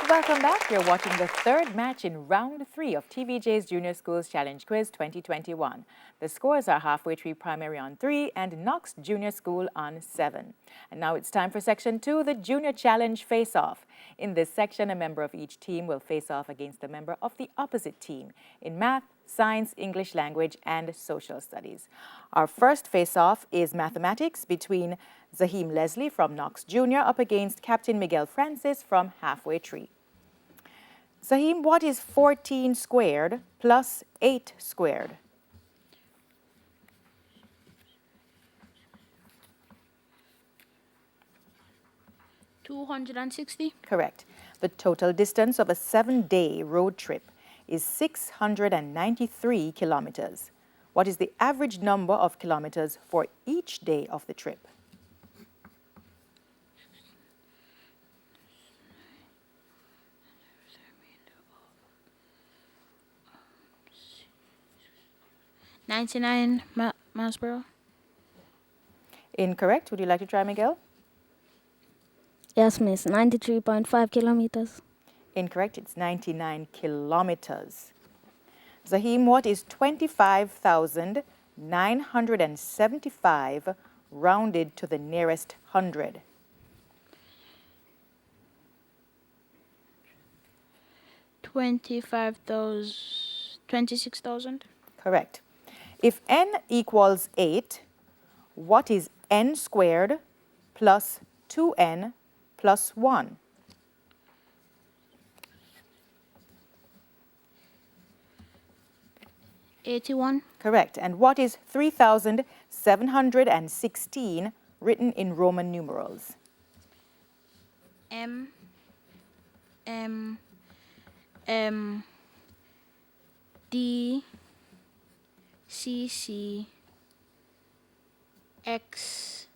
Welcome back. You're watching the third match in round 3 of TVJ's Junior Schools Challenge Quiz 2021. The scores are Halfway Tree Primary on 3 and Knox Junior School on 7. And now it's time for Section 2, the Junior Challenge Face-Off. In this section, a member of each team will face off against a member of the opposite team in math, science, English language, and social studies. Our first face-off is mathematics between Zahim Leslie from Knox Jr. up against Captain Miguel Francis from Halfway Tree. Zahim, what is 14 squared plus 8 squared? $260. Correct. The total distance of a 7-day road trip is 693 kilometers. What is the average number of kilometers for each day of the trip? $99 miles per hour. Incorrect. Would you like to try, Miguel? Yes, miss. 93.5 kilometers. Incorrect. It's 99 kilometers. Zahim, what is 25,975 rounded to the nearest hundred? $26,000. Correct. If n equals 8, what is n squared plus 2n plus 1? $81. Correct. And what is 3,716 written in Roman numerals? M D C C X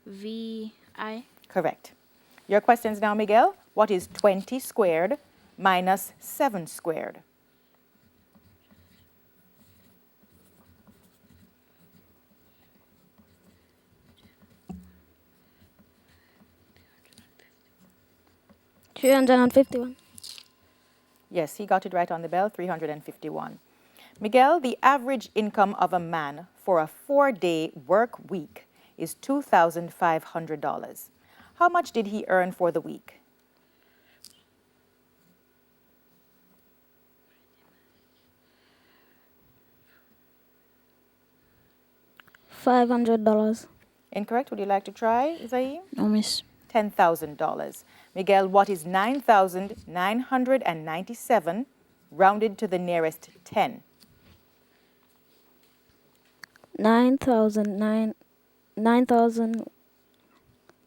V I. Correct. Your questions now, Miguel. What is 20 squared minus 7 squared? $351. Yes, he got it right on the bell, 351. Miguel, the average income of a man for a 4-day work week is $2,500. How much did he earn for the week? $500. Incorrect. Would you like to try, Zahim? No, miss. $10,000. Miguel, what is 9,997 rounded to the nearest 10? 9,000,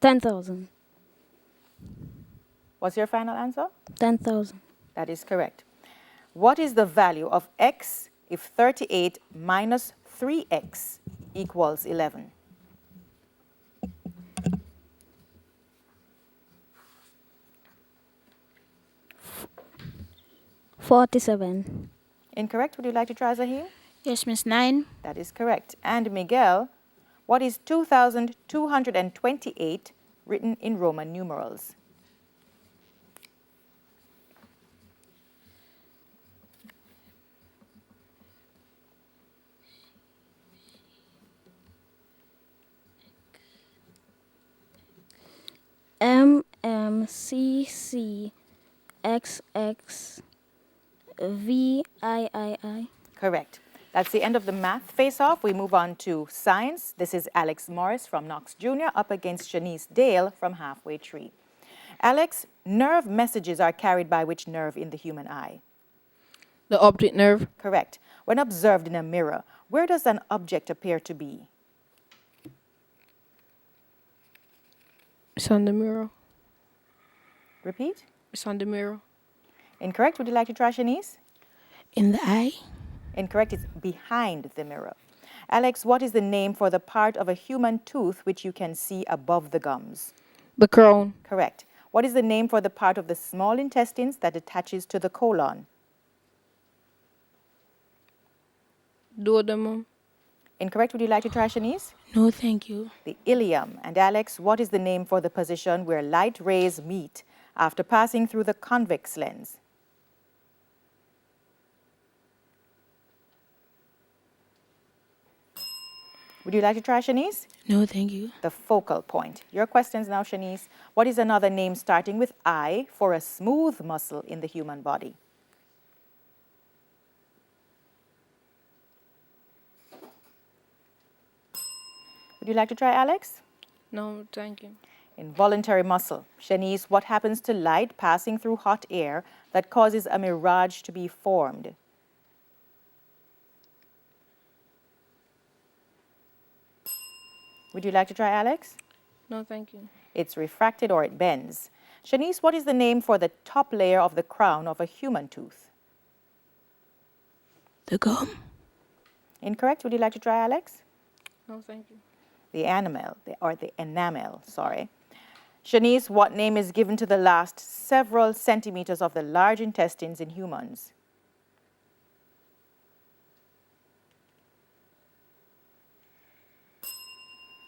10,000. What's your final answer? 10,000. That is correct. What is the value of x if 38 minus 3x equals 11? 47. Incorrect. Would you like to try, Zahim? Yes, miss. 9. That is correct. And Miguel, what is 2,228 written in Roman numerals? MMCCXXVIII. Correct. That's the end of the math face-off. We move on to science. This is Alex Morris from Knox Jr. up against Shanice Dale from Halfway Tree. Alex, nerve messages are carried by which nerve in the human eye? The optic nerve. Correct. When observed in a mirror, where does an object appear to be? It's on the mirror. Repeat. It's on the mirror. Incorrect. Would you like to try, Shanice? In the eye. Incorrect. It's behind the mirror. Alex, what is the name for the part of a human tooth which you can see above the gums? The crown. Correct. What is the name for the part of the small intestines that attaches to the colon? Duodenum. Incorrect. Would you like to try, Shanice? No, thank you. The ileum. And Alex, what is the name for the position where light rays meet after passing through the convex lens? Would you like to try, Shanice? No, thank you. The focal point. Your questions now, Shanice. What is another name starting with I for a smooth muscle in the human body? Would you like to try, Alex? No, thank you. Involuntary muscle. Shanice, what happens to light passing through hot air that causes a mirage to be formed? Would you like to try, Alex? No, thank you. It's refracted or it bends. Shanice, what is the name for the top layer of the crown of a human tooth? The gum. Incorrect. Would you like to try, Alex? No, thank you. The enamel, sorry. Shanice, what name is given to the last several centimeters of the large intestines in humans?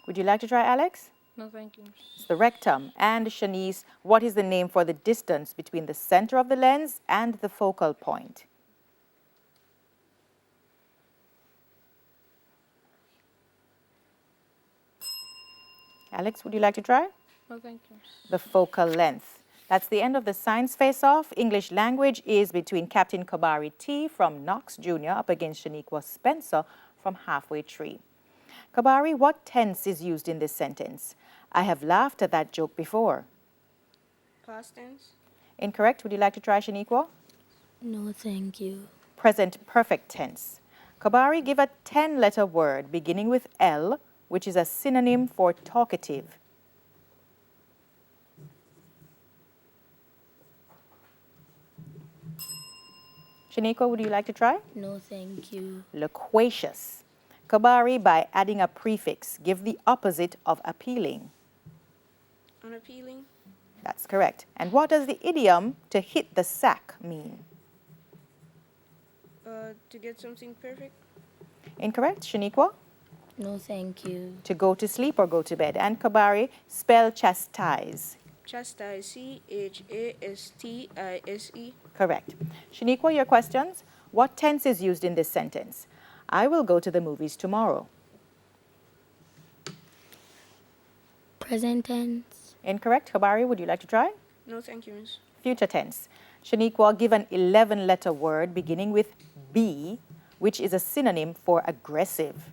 Would you like to try, Alex? No, thank you. It's the rectum. And Shanice, what is the name for the distance between the center of the lens and the focal point? Alex, would you like to try? No, thank you. The focal length. That's the end of the science face-off. English language is between Captain Kabari T from Knox Jr. up against Shaniqua Spencer from Halfway Tree. Kabari, what tense is used in this sentence? I have laughed at that joke before. Past tense. Incorrect. Would you like to try, Shaniqua? No, thank you. Present perfect tense. Kabari, give a 10-letter word beginning with L, which is a synonym for talkative. Shaniqua, would you like to try? No, thank you. Loquacious. Kabari, by adding a prefix, give the opposite of appealing. Unappealing. That's correct. And what does the idiom to hit the sack mean? To get something perfect. Incorrect. Shaniqua? No, thank you. To go to sleep or go to bed. And Kabari, spell chastise. Chastise. C-H-A-S-T-I-S-E. Correct. Shaniqua, your questions. What tense is used in this sentence? I will go to the movies tomorrow. Present tense. Incorrect. Kabari, would you like to try? No, thank you, miss. Future tense. Shaniqua, give an 11-letter word beginning with B, which is a synonym for aggressive.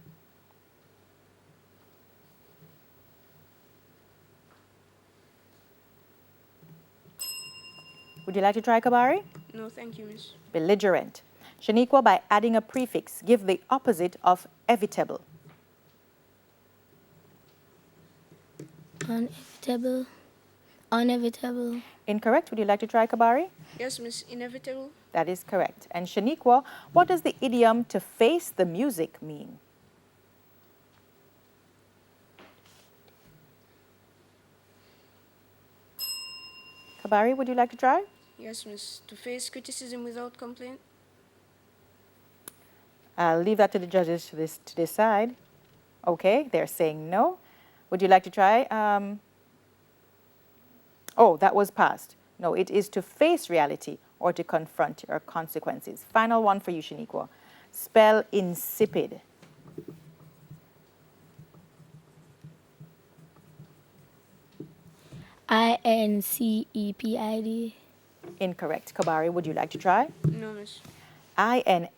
Would you like to try, Kabari? No, thank you, miss. Belligerent. Shaniqua, by adding a prefix, give the opposite of evitable. Inevitable. Unevitable. Incorrect. Would you like to try, Kabari? Yes, miss. Inevitable. That is correct. And Shaniqua, what does the idiom to face the music mean? Kabari, would you like to try? Yes, miss. To face criticism without complaint. I'll leave that to the judges to decide. Okay, they're saying no. Would you like to try? Oh, that was passed. No, it is to face reality or to confront your consequences. Final one for you, Shaniqua. Spell insipid. INCEPID. Incorrect. Kabari, would you like to try? No, miss. INSIPID.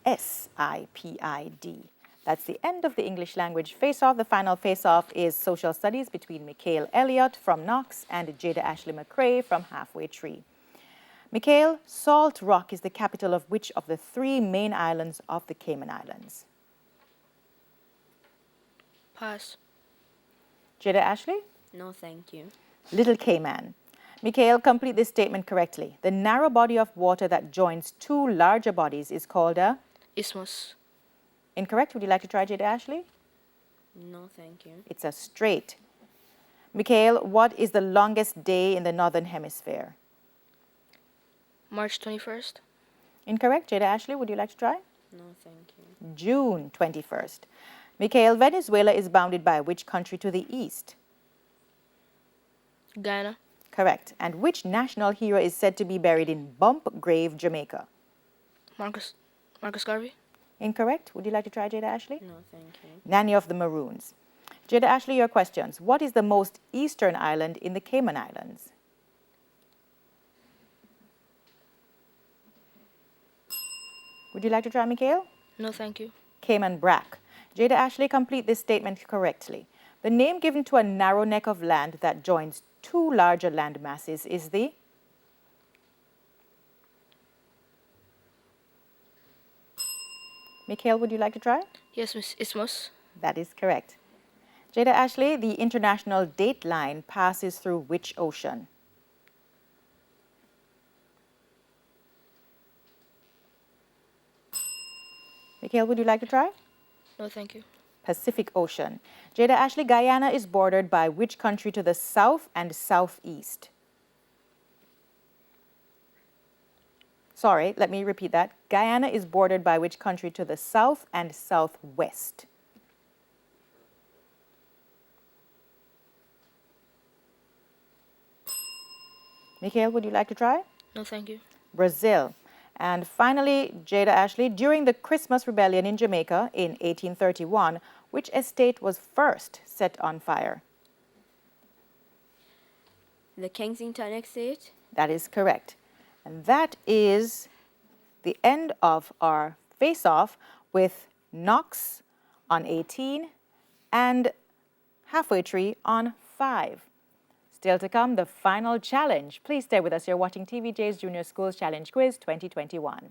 That's the end of the English language face-off. The final face-off is social studies between Mikhail Elliott from Knox and Jada Ashley McCrae from Halfway Tree. Mikhail, Salt Rock is the capital of which of the 3 main islands of the Cayman Islands? Pass. Jada Ashley? No, thank you. Little Cayman. Mikhail, complete this statement correctly. The narrow body of water that joins 2 larger bodies is called a? Isthmus. Incorrect. Would you like to try, Jada Ashley? No, thank you. It's a strait. Mikhail, what is the longest day in the Northern Hemisphere? March 21st. Incorrect. Jada Ashley, would you like to try? No, thank you. June 21st. Mikhail, Venezuela is bounded by which country to the east? Ghana. Correct. And which national hero is said to be buried in Bump Grave, Jamaica? Marcus Garvey. Incorrect. Would you like to try, Jada Ashley? No, thank you. Nanny of the Maroons. Jada Ashley, your questions. What is the most eastern island in the Cayman Islands? Would you like to try, Mikhail? No, thank you. Cayman Brac. Jada Ashley, complete this statement correctly. The name given to a narrow neck of land that joins two larger land masses is the? Mikhail, would you like to try? Yes, Miss Isthmus. That is correct. Jada Ashley, the international date line passes through which ocean? Mikhail, would you like to try? No, thank you. Pacific Ocean. Jada Ashley, Guyana is bordered by which country to the south and southeast? Sorry, let me repeat that. Guyana is bordered by which country to the south and southwest? Mikhail, would you like to try? No, thank you. Brazil. And finally, Jada Ashley, during the Christmas Rebellion in Jamaica in 1831, which estate was first set on fire? The Kensington estate. That is correct. And that is the end of our face-off with Knox on 18 and Halfway Tree on 5. Still to come, the final challenge. Please stay with us. You're watching TVJ's Junior Schools Challenge Quiz 2021.